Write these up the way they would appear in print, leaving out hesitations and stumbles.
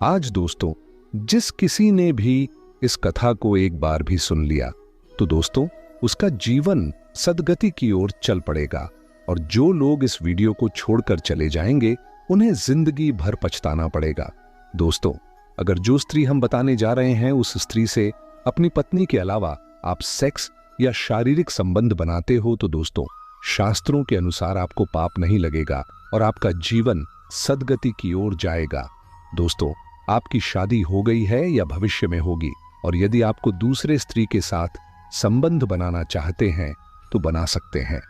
आज दोस्तों, जिस किसी ने भी इस कथा को एक बार भी सुन लिया तो दोस्तों उसका जीवन सद्गति की ओर चल पड़ेगा, और जो लोग इस वीडियो को छोड़कर चले जाएंगे उन्हें जिंदगी भर पछताना पड़ेगा। दोस्तों, अगर जो स्त्री हम बताने जा रहे हैं उस स्त्री से अपनी पत्नी के अलावा आप सेक्स या शारीरिक संबंध बनाते हो तो दोस्तों शास्त्रों के अनुसार आपको पाप नहीं लगेगा और आपका जीवन सद्गति की ओर जाएगा। दोस्तों, आपकी शादी हो गई है या भविष्य में होगी, और यदि आपको दूसरे स्त्री के साथ संबंध बनाना चाहते हैं तो बना सकते हैं।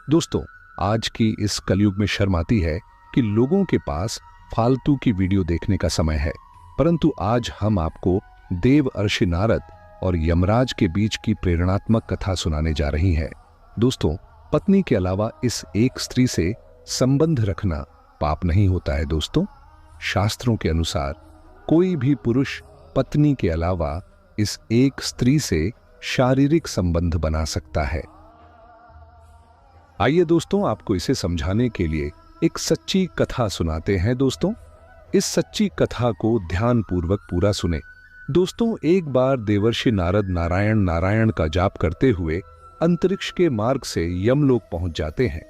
दोस्तों, आज की इस कलयुग में शर्म आती है कि लोगों के पास फालतू की वीडियो देखने का समय है, परंतु आज हम आपको देव अर्षि नारद और यमराज के बीच की प्रेरणात्मक कथा सुनाने जा रही हैं। दोस्तों, पत्नी के अलावा इस एक स्त्री से संबंध रखना पाप नहीं होता है। दोस्तों, शास्त्रों के अनुसार कोई भी पुरुष पत्नी के अलावा इस एक स्त्री से शारीरिक संबंध बना सकता है। आइए दोस्तों, आपको इसे समझाने के लिए एक सच्ची कथा सुनाते हैं। दोस्तों, इस सच्ची कथा को ध्यानपूर्वक पूरा सुने। दोस्तों, एक बार देवर्षि नारद नारायण नारायण का जाप करते हुए अंतरिक्ष के मार्ग से यमलोक पहुंच जाते हैं।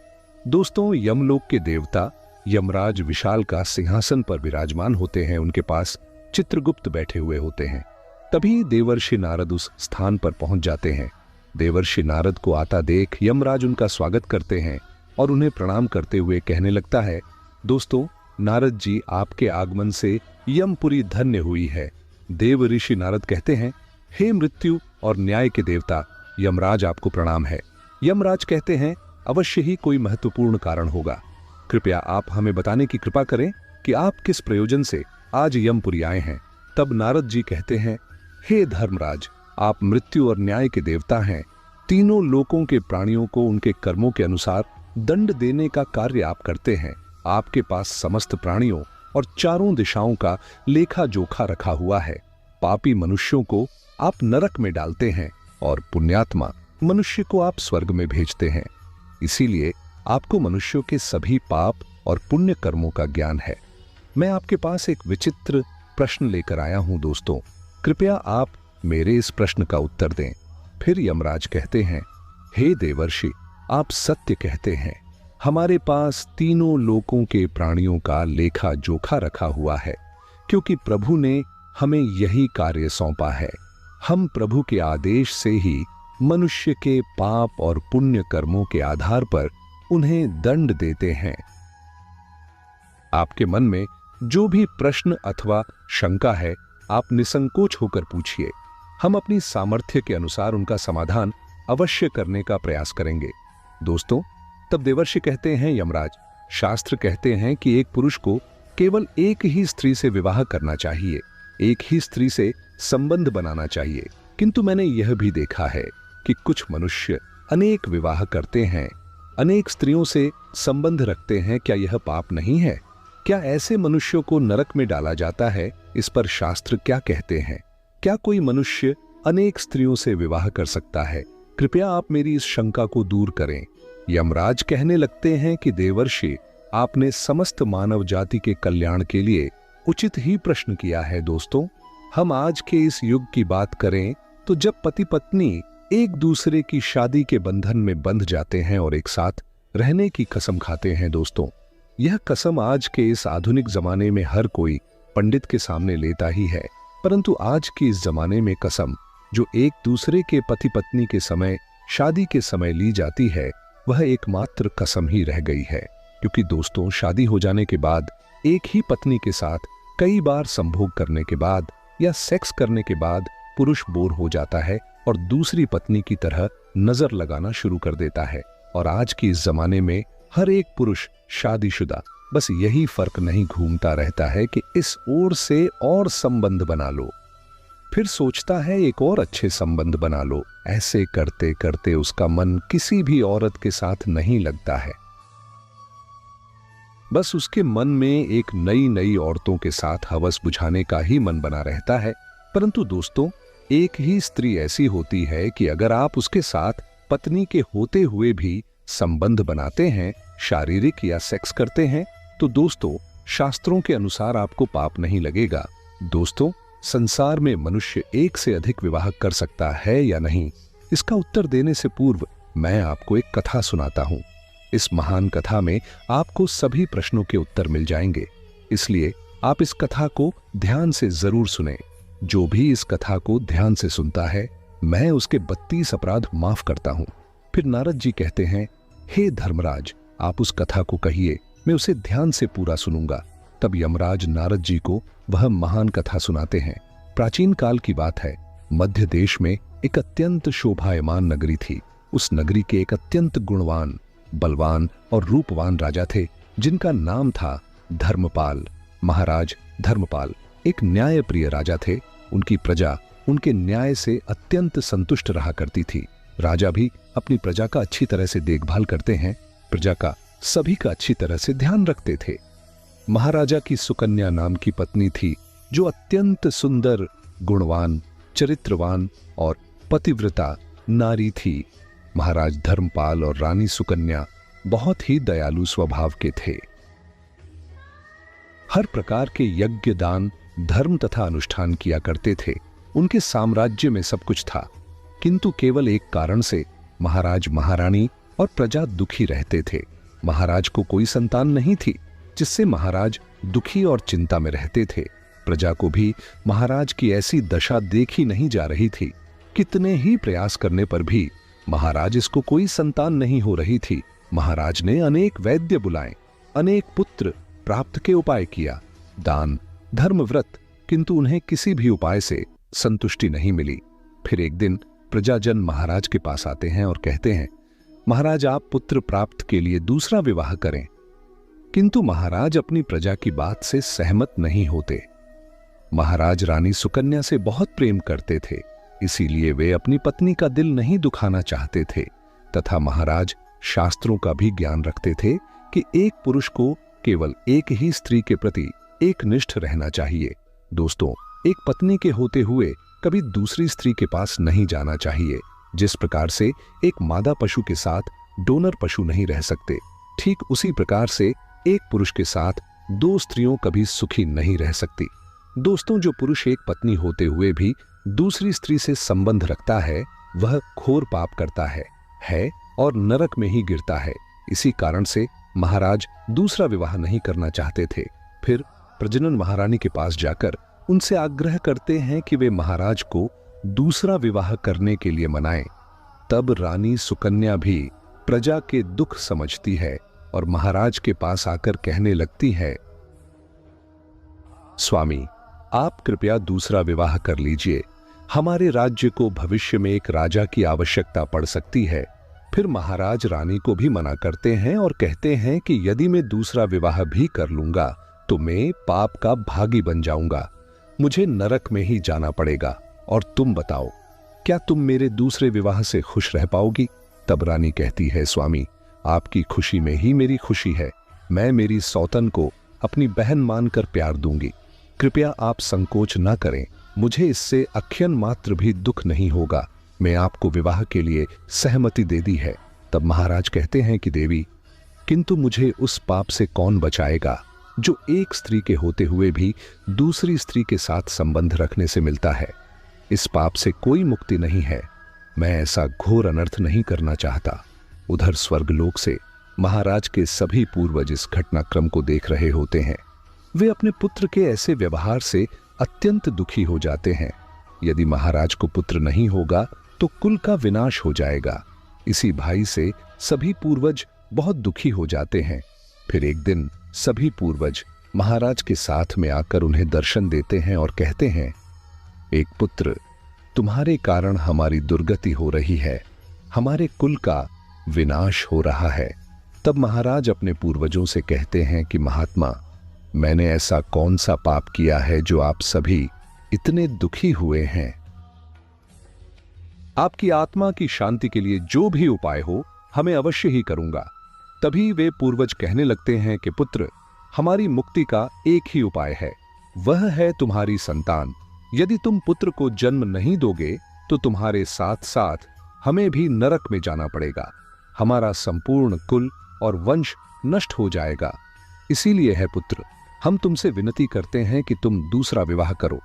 दोस्तों, यमलोक के देवता यमराज विशाल का सिंहासन पर विराजमान होते हैं। उनके पास चित्रगुप्त बैठे हुए होते हैं। तभी देवर्षि नारद उस स्थान पर पहुंच जाते हैं। देवर्षि नारद को आता देख यमराज उनका स्वागत करते हैं और उन्हें प्रणाम करते हुए कहने लगता है, दोस्तों नारद जी, आपके आगमन से यमपुरी धन्य हुई है। देव ऋषि नारद कहते हैं, हे मृत्यु और न्याय के देवता यमराज, आपको प्रणाम है। यमराज कहते हैं, अवश्य ही कोई महत्वपूर्ण कारण होगा। कृपया आप हमें बताने की कृपा करें कि आप किस प्रयोजन से आज यमपुरी आए हैं। तब नारद जी कहते हैं, हे धर्मराज, आप मृत्यु और न्याय के देवता हैं। तीनों लोकों के प्राणियों को उनके कर्मों के अनुसार दंड देने का कार्य आप करते हैं। आपके पास समस्त प्राणियों और चारों दिशाओं का लेखा जोखा रखा हुआ है। पापी मनुष्यों को आप नरक में डालते हैं और पुण्यात्मा मनुष्य को आप स्वर्ग में भेजते हैं। इसीलिए आपको मनुष्यों के सभी पाप और पुण्य कर्मों का ज्ञान है। मैं आपके पास एक विचित्र प्रश्न लेकर आया हूं। दोस्तों, कृपया आप मेरे इस प्रश्न का उत्तर दें। फिर यमराज कहते हैं, हे देवर्षि, आप सत्य कहते हैं। हमारे पास तीनों लोकों के प्राणियों का लेखा जोखा रखा हुआ है, क्योंकि प्रभु ने हमें यही कार्य सौंपा है। हम प्रभु के आदेश से ही मनुष्य के पाप और पुण्य कर्मों के आधार पर उन्हें दंड देते हैं। आपके मन में जो भी प्रश्न अथवा शंका है, आप निसंकोच होकर पूछिए। हम अपनी सामर्थ्य के अनुसार उनका समाधान अवश्य करने का प्रयास करेंगे। दोस्तों, तब देवर्षि कहते हैं, यमराज, शास्त्र कहते हैं कि एक पुरुष को केवल एक ही स्त्री से विवाह करना चाहिए, एक ही स्त्री से संबंध बनाना चाहिए। किंतु मैंने यह भी देखा है कि कुछ मनुष्य अनेक विवाह करते हैं, अनेक स्त्रियों से संबंध रखते हैं। क्या यह पाप नहीं है? क्या ऐसे मनुष्यों को नरक में डाला जाता है? इस पर शास्त्र क्या कहते हैं? क्या कोई मनुष्य अनेक स्त्रियों से विवाह कर सकता है? कृपया आप मेरी इस शंका को दूर करें। यमराज कहने लगते हैं कि देवर्षि, आपने समस्त मानव जाति के कल्याण के लिए उचित ही प्रश्न किया है। दोस्तों, हम आज के इस युग की बात करें तो जब पति पत्नी एक दूसरे की शादी के बंधन में बंध जाते हैं और एक साथ रहने की कसम खाते हैं, दोस्तों यह कसम आज के इस आधुनिक जमाने में हर कोई पंडित के सामने लेता ही है, परंतु आज के इस जमाने में कसम जो एक दूसरे के पति पत्नी के समय, शादी के समय ली जाती है, वह एकमात्र कसम ही रह गई है। क्योंकि दोस्तों, शादी हो जाने के बाद एक ही पत्नी के साथ कई बार संभोग करने के बाद या सेक्स करने के बाद पुरुष बोर हो जाता है और दूसरी पत्नी की तरह नजर लगाना शुरू कर देता है। और आज के इस जमाने में हर एक पुरुष शादीशुदा बस यही फर्क नहीं घूमता रहता है कि इस ओर से और संबंध बना लो, फिर सोचता है एक और अच्छे संबंध बना लो। ऐसे करते करते उसका मन किसी भी औरत के साथ नहीं लगता है। बस उसके मन में एक नई नई औरतों के साथ हवस बुझाने का ही मन बना रहता है। परंतु दोस्तों, एक ही स्त्री ऐसी होती है कि अगर आप उसके साथ पत्नी के होते हुए भी संबंध बनाते हैं, शारीरिक या सेक्स करते हैं, तो दोस्तों शास्त्रों के अनुसार आपको पाप नहीं लगेगा। दोस्तों, संसार में मनुष्य एक से अधिक विवाह कर सकता है या नहीं, इसका उत्तर देने से पूर्व मैं आपको एक कथा सुनाता हूं। इस महान कथा में आपको सभी प्रश्नों के उत्तर मिल जाएंगे, इसलिए आप इस कथा को ध्यान से जरूर सुनें। जो भी इस कथा को ध्यान से सुनता है, मैं उसके 32 अपराध माफ करता हूं। फिर नारद जी कहते हैं, हे धर्मराज, आप उस कथा को कहिए, मैं उसे ध्यान से पूरा सुनूंगा। तब यमराज नारद जी को वह महान कथा सुनाते हैं। प्राचीन काल की बात है, मध्य देश में एक अत्यंत शोभायमान नगरी थी। उस नगरी के एक अत्यंत गुणवान, बलवान और रूपवान राजा थे, जिनका नाम था धर्मपाल। महाराज धर्मपाल एक न्यायप्रिय राजा थे। उनकी प्रजा उनके न्याय से अत्यंत संतुष्ट रहा करती थी। राजा भी अपनी प्रजा का अच्छी तरह से देखभाल करते हैं, प्रजा का सभी का अच्छी तरह से ध्यान रखते थे। महाराजा की सुकन्या नाम की पत्नी थी, जो अत्यंत सुंदर, गुणवान, चरित्रवान और पतिव्रता नारी थी। महाराज धर्मपाल और रानी सुकन्या बहुत ही दयालु स्वभाव के थे। हर प्रकार के यज्ञ, दान, धर्म तथा अनुष्ठान किया करते थे। उनके साम्राज्य में सब कुछ था, किंतु केवल एक कारण से महाराज, महारानी और प्रजा दुखी रहते थे। महाराज को कोई संतान नहीं थी, जिससे महाराज दुखी और चिंता में रहते थे। प्रजा को भी महाराज की ऐसी दशा देखी नहीं जा रही थी। कितने ही प्रयास करने पर भी महाराज इसको कोई संतान नहीं हो रही थी। महाराज ने अनेक वैद्य बुलाए, अनेक पुत्र प्राप्त के उपाय किया, दान, धर्म, व्रत, किंतु उन्हें किसी भी उपाय से संतुष्टि नहीं मिली। फिर एक दिन प्रजाजन महाराज के पास आते हैं और कहते हैं, महाराज, आप पुत्र प्राप्त के लिए दूसरा विवाह करें। किंतु महाराज अपनी प्रजा की बात से सहमत नहीं होते। महाराज रानी सुकन्या से बहुत प्रेम करते थे, इसीलिए वे अपनी पत्नी का दिल नहीं दुखाना चाहते थे। तथा महाराज शास्त्रों का भी ज्ञान रखते थे कि एक पुरुष को केवल एक ही स्त्री के प्रति एकनिष्ठ रहना चाहिए। दोस्तों, एक पत्नी के होते हुए कभी दूसरी स्त्री के पास नहीं जाना चाहिए। जिस प्रकार से एक मादा पशु के साथ डोनर पशु नहीं रह सकते, ठीक उसी प्रकार से एक पुरुष के साथ दो स्त्रियों कभी सुखी नहीं रह सकती। दोस्तों, जो पुरुष एक पत्नी होते हुए भी दूसरी स्त्री से संबंध रखता है, वह घोर पाप करता है और नरक में ही गिरता है। इसी कारण से महाराज दूसरा विवाह नहीं करना चाहते थे। फिर प्रजनन महारानी के पास जाकर उनसे आग्रह करते हैं कि वे महाराज को दूसरा विवाह करने के लिए मनाएं। तब रानी सुकन्या भी प्रजा के दुख समझती है और महाराज के पास आकर कहने लगती है, स्वामी, आप कृपया दूसरा विवाह कर लीजिए। हमारे राज्य को भविष्य में एक राजा की आवश्यकता पड़ सकती है। फिर महाराज रानी को भी मना करते हैं और कहते हैं कि यदि मैं दूसरा विवाह भी कर लूंगा तो मैं पाप का भागी बन जाऊंगा, मुझे नरक में ही जाना पड़ेगा। और तुम बताओ, क्या तुम मेरे दूसरे विवाह से खुश रह पाओगी? तब रानी कहती है, स्वामी, आपकी खुशी में ही मेरी खुशी है। मैं मेरी सौतन को अपनी बहन मानकर प्यार दूंगी। कृपया आप संकोच न करें, मुझे इससे अक्षण मात्र भी दुख नहीं होगा। मैं आपको विवाह के लिए सहमति दे दी है। तब महाराज कहते हैं कि देवी, किंतु मुझे उस पाप से कौन बचाएगा जो एक स्त्री के होते हुए भी दूसरी स्त्री के साथ संबंध रखने से मिलता है। इस पाप से कोई मुक्ति नहीं है। मैं ऐसा घोर अनर्थ नहीं करना चाहता। उधर स्वर्गलोक से महाराज के सभी पूर्वज इस घटनाक्रम को देख रहे होते हैं। वे अपने पुत्र के ऐसे व्यवहार से अत्यंत दुखी हो जाते हैं। यदि महाराज को पुत्र नहीं होगा तो कुल का विनाश हो जाएगा। इसी भय से सभी पूर्वज बहुत दुखी हो जाते हैं। फिर एक दिन सभी पूर्वज महाराज के साथ में आकर उन्हें दर्शन देते हैं और कहते हैं, एक पुत्र, तुम्हारे कारण हमारी दुर्गति हो रही है, हमारे कुल का विनाश हो रहा है। तब महाराज अपने पूर्वजों से कहते हैं कि महात्मा, मैंने ऐसा कौन सा पाप किया है जो आप सभी इतने दुखी हुए हैं? आपकी आत्मा की शांति के लिए जो भी उपाय हो, हमें अवश्य ही करूंगा। तभी वे पूर्वज कहने लगते हैं कि पुत्र, हमारी मुक्ति का एक ही उपाय है, वह है तुम्हारी संतान। यदि तुम पुत्र को जन्म नहीं दोगे तो तुम्हारे साथ साथ हमें भी नरक में जाना पड़ेगा। हमारा संपूर्ण कुल और वंश नष्ट हो जाएगा। इसीलिए है पुत्र, हम तुमसे विनती करते हैं कि तुम दूसरा विवाह करो।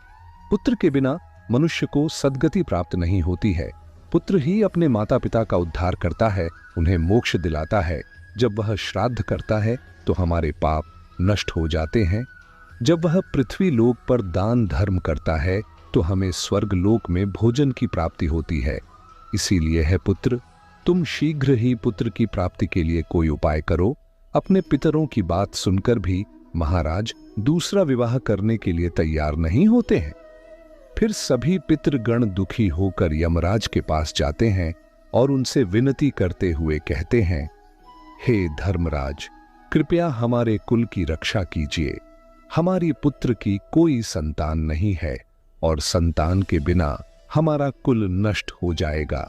पुत्र के बिना मनुष्य को सद्गति प्राप्त नहीं होती है। पुत्र ही अपने माता पिता का उद्धार करता है, उन्हें मोक्ष दिलाता है। जब वह श्राद्ध करता है तो हमारे पाप नष्ट हो जाते हैं। जब वह पृथ्वी लोक पर दान धर्म करता है तो हमें स्वर्ग लोक में भोजन की प्राप्ति होती है। इसीलिए है पुत्र, तुम शीघ्र ही पुत्र की प्राप्ति के लिए कोई उपाय करो। अपने पितरों की बात सुनकर भी महाराज दूसरा विवाह करने के लिए तैयार नहीं होते हैं। फिर सभी पितृगण दुखी होकर यमराज के पास जाते हैं और उनसे विनती करते हुए कहते हैं, हे धर्मराज, कृपया हमारे कुल की रक्षा कीजिए। हमारी पुत्र की कोई संतान नहीं है और संतान के बिना हमारा कुल नष्ट हो जाएगा।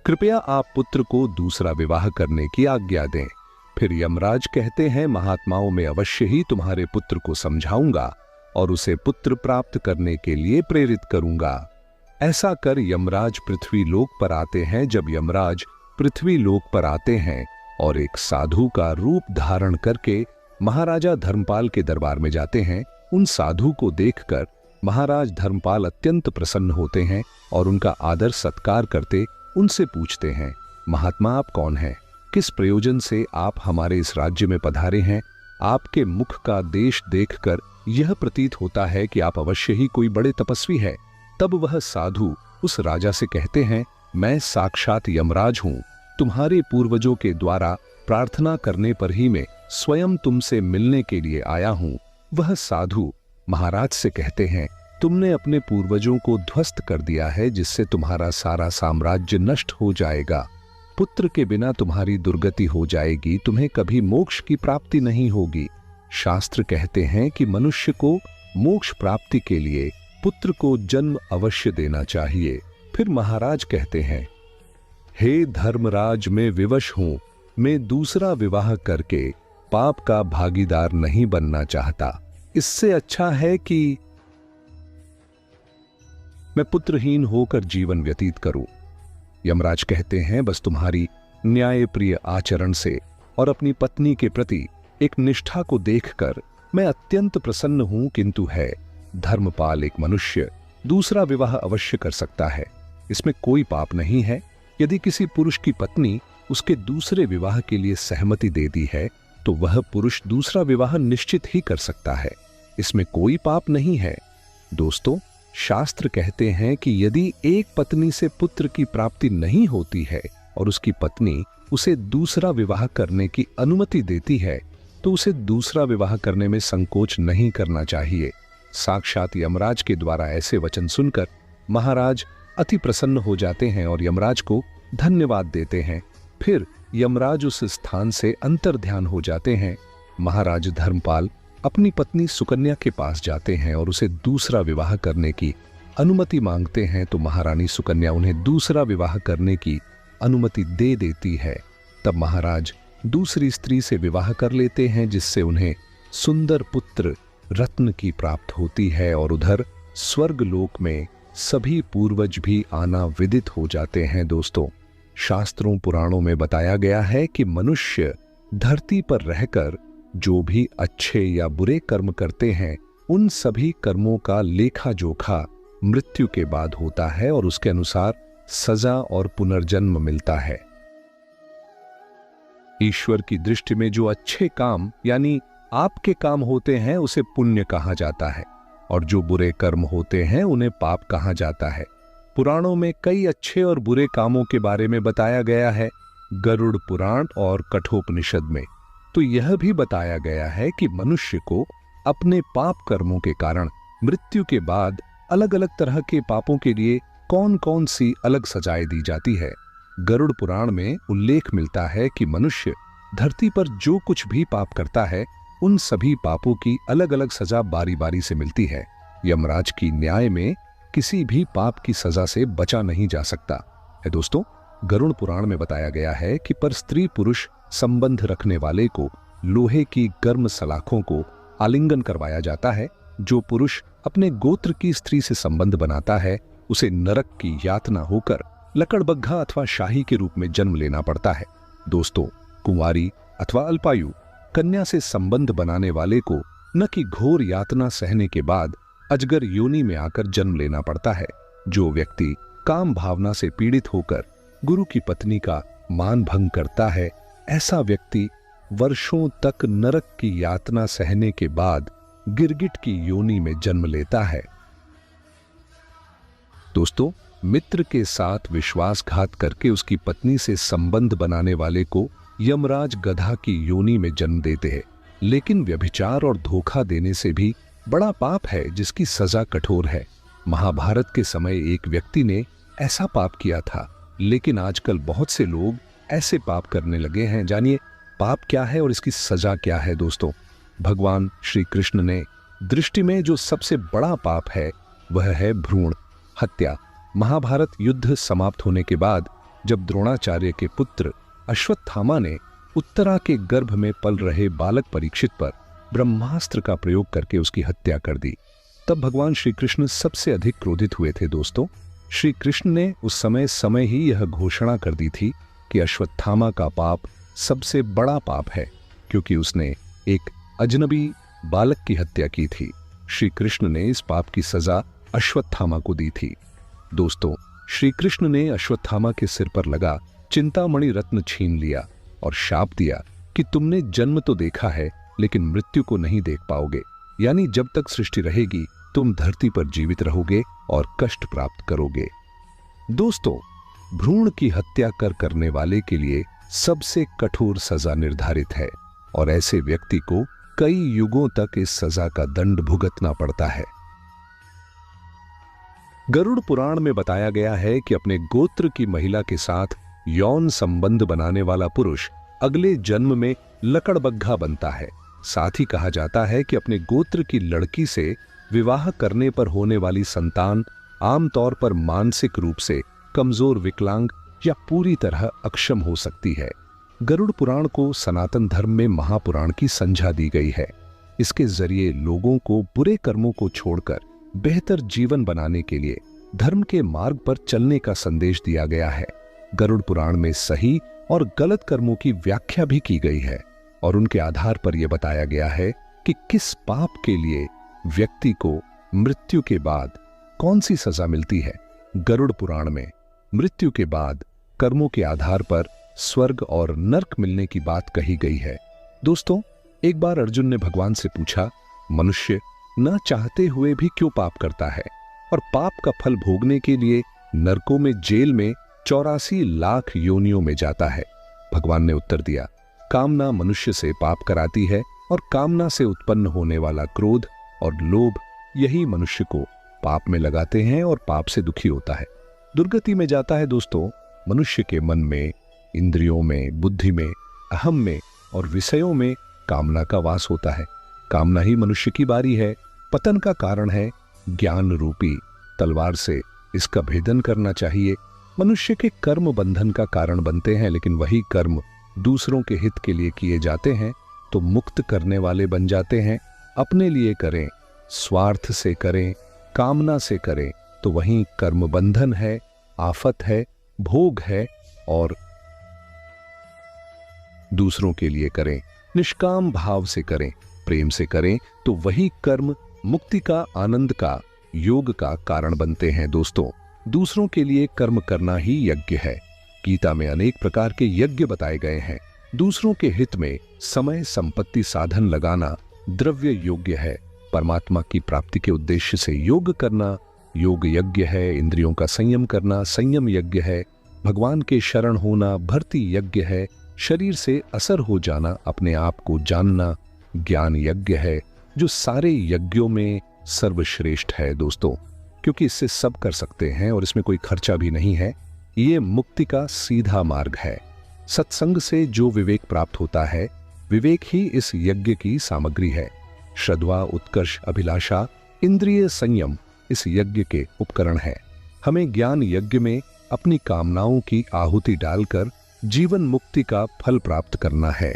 कृपया आप पुत्र को दूसरा विवाह करने की आज्ञा दें। फिर यमराज कहते हैं, महात्माओं में अवश्य ही तुम्हारे पुत्र को समझाऊंगा और उसे पुत्र प्राप्त करने के लिए प्रेरित करूंगा। ऐसा कर यमराज पृथ्वी लोक पर आते हैं। जब यमराज पृथ्वी लोक पर आते हैं और एक साधु का रूप धारण करके महाराजा धर्मपाल के दरबार में जाते हैं, उन साधु को देखकर महाराज धर्मपाल अत्यंत प्रसन्न होते हैं और उनका आदर सत्कार करते उनसे पूछते हैं, महात्मा आप कौन हैं? किस प्रयोजन से आप हमारे इस राज्य में पधारे हैं? आपके मुख का देश देखकर यह प्रतीत होता है कि आप अवश्य ही कोई बड़े तपस्वी है। तब वह साधु उस राजा से कहते हैं, मैं साक्षात यमराज हूं। तुम्हारे पूर्वजों के द्वारा प्रार्थना करने पर ही मैं स्वयं तुमसे मिलने के लिए आया हूं। वह साधु महाराज से कहते हैं, तुमने अपने पूर्वजों को ध्वस्त कर दिया है, जिससे तुम्हारा सारा साम्राज्य नष्ट हो जाएगा। पुत्र के बिना तुम्हारी दुर्गति हो जाएगी, तुम्हें कभी मोक्ष की प्राप्ति नहीं होगी। शास्त्र कहते हैं कि मनुष्य को मोक्ष प्राप्ति के लिए पुत्र को जन्म अवश्य देना चाहिए। फिर महाराज कहते हैं, हे धर्मराज, मैं विवश हूं। मैं दूसरा विवाह करके पाप का भागीदार नहीं बनना चाहता। इससे अच्छा है कि मैं पुत्रहीन होकर जीवन व्यतीत करूं। यमराज कहते हैं, बस तुम्हारी न्यायप्रिय आचरण से और अपनी पत्नी के प्रति एक निष्ठा को देखकर मैं अत्यंत प्रसन्न हूं, किंतु है धर्मपाल एक मनुष्य दूसरा विवाह अवश्य कर सकता है। इसमें कोई पाप नहीं है। यदि किसी पुरुष की पत्नी उसके दूसरे विवाह के लिए सहमति दे दी है तो वह पुरुष दूसरा विवाह निश्चित ही कर सकता है। इसमें कोई पाप नहीं है। दोस्तों, शास्त्र कहते हैं कि यदि एक पत्नी से पुत्र की प्राप्ति नहीं होती है और उसकी पत्नी उसे दूसरा विवाह करने की अनुमति देती है तो उसे दूसरा विवाह करने में संकोच नहीं करना चाहिए। साक्षात यमराज के द्वारा ऐसे वचन सुनकर महाराज अति प्रसन्न हो जाते हैं और यमराज को धन्यवाद देते हैं। फिर यमराज उस स्थान से अंतर्ध्यान हो जाते हैं। महाराज धर्मपाल अपनी पत्नी सुकन्या के पास जाते हैं और उसे दूसरा विवाह करने की अनुमति मांगते हैं तो महारानी सुकन्या उन्हें दूसरा विवाह करने की अनुमति दे देती है। तब महाराज दूसरी स्त्री से विवाह कर लेते हैं, जिससे उन्हें सुंदर पुत्र रत्न की प्राप्त होती है और उधर स्वर्ग लोक में सभी पूर्वज भी आना विदित हो जाते हैं। दोस्तों, शास्त्रों पुराणों में बताया गया है कि मनुष्य धरती पर रहकर जो भी अच्छे या बुरे कर्म करते हैं उन सभी कर्मों का लेखा जोखा मृत्यु के बाद होता है और उसके अनुसार सजा और पुनर्जन्म मिलता है। ईश्वर की दृष्टि में जो अच्छे काम यानी आपके काम होते हैं उसे पुण्य कहा जाता है और जो बुरे कर्म होते हैं उन्हें पाप कहा जाता है। पुराणों में कई अच्छे और बुरे कामों के बारे में बताया गया है। गरुड़ पुराण और कठोपनिषद में तो यह भी बताया गया है कि मनुष्य को अपने पाप कर्मों के कारण मृत्यु के बाद अलग अलग तरह के पापों के लिए कौन कौन सी अलग सजाएं दी जाती है। गरुड़ पुराण में उल्लेख मिलता है कि मनुष्य धरती पर जो कुछ भी पाप करता है उन सभी पापों की अलग अलग सजा बारी बारी से मिलती है। यमराज की न्याय में किसी भी पाप की सजा से बचा नहीं जा सकता है। दोस्तों, गरुड़ पुराण में बताया गया है कि पर स्त्री पुरुष संबंध रखने वाले को लोहे की गर्म सलाखों को आलिंगन करवाया जाता है। जो पुरुष अपने गोत्र की स्त्री से संबंध बनाता है उसे नरक की यातना होकर लकड़बग्घा अथवा शाही के रूप में जन्म लेना पड़ता है। दोस्तों, कुंवारी अथवा अल्पायु कन्या से संबंध बनाने वाले को न कि घोर यातना सहने के बाद अजगर योनि में आकर जन्म लेना पड़ता है। जो व्यक्ति काम भावना से पीड़ित होकर गुरु की पत्नी का मान भंग करता है, ऐसा व्यक्ति वर्षों तक नरक की यातना सहने के बाद गिरगिट की योनि में जन्म लेता है। दोस्तों, मित्र के साथ विश्वासघात करके उसकी पत्नी से संबंध बनाने वाले को यमराज गधा की योनि में जन्म देते हैं। लेकिन व्यभिचार और धोखा देने से भी बड़ा पाप है जिसकी सजा कठोर है। महाभारत के समय एक व्यक्ति ने ऐसा पाप किया था, लेकिन आजकल बहुत से लोग ऐसे पाप करने लगे हैं। जानिए पाप क्या है और इसकी सजा क्या है। दोस्तों, भगवान श्री कृष्ण ने दृष्टि में जो सबसे बड़ा पाप है वह है भ्रूण हत्या। महाभारत युद्ध समाप्त होने के बाद जब द्रोणाचार्य के पुत्र अश्वत्थामा ने उत्तरा के गर्भ में पल रहे बालक परीक्षित पर ब्रह्मास्त्र का प्रयोग करके उसकी हत्या कर दी, तब भगवान श्री कृष्ण सबसे अधिक क्रोधित हुए थे। दोस्तों, श्री कृष्ण ने उस समय ही यह घोषणा कर दी थी कि अश्वत्थामा का पाप सबसे बड़ा पाप है, क्योंकि उसने एक अजनबी बालक की हत्या की थी। श्री कृष्ण ने इस पाप की सजा अश्वत्थामा को दी थी। दोस्तों, श्री कृष्ण ने अश्वत्थामा के सिर पर लगा चिंतामणि रत्न छीन लिया और शाप दिया कि तुमने जन्म तो देखा है लेकिन मृत्यु को नहीं देख पाओगे, यानी जब तक सृष्टि रहेगी तुम धरती पर जीवित रहोगे और कष्ट प्राप्त करोगे। दोस्तों, भ्रूण की हत्या करने वाले के लिए सबसे कठोर सजा निर्धारित है और ऐसे व्यक्ति को कई युगों तक इस सजा का दंड भुगतना पड़ता है। गरुड़ पुराण में बताया गया है कि अपने गोत्र की महिला के साथ यौन संबंध बनाने वाला पुरुष अगले जन्म में लकड़बग्घा बनता है। साथ ही कहा जाता है कि अपने गोत्र की लड़की से विवाह करने पर होने वाली संतान आमतौर पर मानसिक रूप से कमजोर, विकलांग या पूरी तरह अक्षम हो सकती है। गरुड़ पुराण को सनातन धर्म में महापुराण की संज्ञा दी गई है। इसके जरिए लोगों को बुरे कर्मों को छोड़कर बेहतर जीवन बनाने के लिए धर्म के मार्ग पर चलने का संदेश दिया गया है। गरुड़ पुराण में सही और गलत कर्मों की व्याख्या भी की गई है और उनके आधार पर यह बताया गया है कि किस पाप के लिए व्यक्ति को मृत्यु के बाद कौन सी सजा मिलती है। गरुड़ पुराण में मृत्यु के बाद कर्मों के आधार पर स्वर्ग और नर्क मिलने की बात कही गई है। दोस्तों, एक बार अर्जुन ने भगवान से पूछा, मनुष्य न चाहते हुए भी क्यों पाप करता है और पाप का फल भोगने के लिए नरकों में, जेल में 84 लाख योनियों में जाता है। भगवान ने उत्तर दिया, कामना मनुष्य से पाप कराती है और कामना से उत्पन्न होने वाला क्रोध और लोभ यही मनुष्य को पाप में लगाते हैं और पाप से दुखी होता है, दुर्गति में जाता है। दोस्तों, मनुष्य के मन में, इंद्रियों में, बुद्धि में, अहम में और विषयों में कामना का वास होता है। कामना ही मनुष्य की बारी है, पतन का कारण है। ज्ञान रूपी तलवार से इसका भेदन करना चाहिए। मनुष्य के कर्म बंधन का कारण बनते हैं, लेकिन वही कर्म दूसरों के हित के लिए किए जाते हैं तो मुक्त करने वाले बन जाते हैं। अपने लिए करें, स्वार्थ से करें, कामना से करें तो वही कर्म बंधन है, आफत है, भोग है। और दूसरों के लिए करें, निष्काम भाव से करें, प्रेम से करें तो वही कर्म मुक्ति का, आनंद का, योग का कारण बनते हैं। दोस्तों, दूसरों के लिए कर्म करना ही यज्ञ है। गीता में अनेक प्रकार के यज्ञ बताए गए हैं। दूसरों के हित में समय, संपत्ति, साधन लगाना द्रव्य योग्य है। परमात्मा की प्राप्ति के उद्देश्य से योग करना योग यज्ञ है। इंद्रियों का संयम करना संयम यज्ञ है। भगवान के शरण होना भर्ती यज्ञ है। शरीर से असर हो जाना, अपने आप को जानना ज्ञान यज्ञ है, जो सारे यज्ञों में सर्वश्रेष्ठ है। दोस्तों, क्योंकि इससे सब कर सकते हैं और इसमें कोई खर्चा भी नहीं है। ये मुक्ति का सीधा मार्ग है। सत्संग से जो विवेक प्राप्त होता है, विवेक ही इस यज्ञ की सामग्री है। श्रद्धा, उत्कर्ष, अभिलाषा, इंद्रिय संयम इस यज्ञ के उपकरण है। हमें ज्ञान यज्ञ में अपनी कामनाओं की आहुति डालकर जीवन मुक्ति का फल प्राप्त करना है।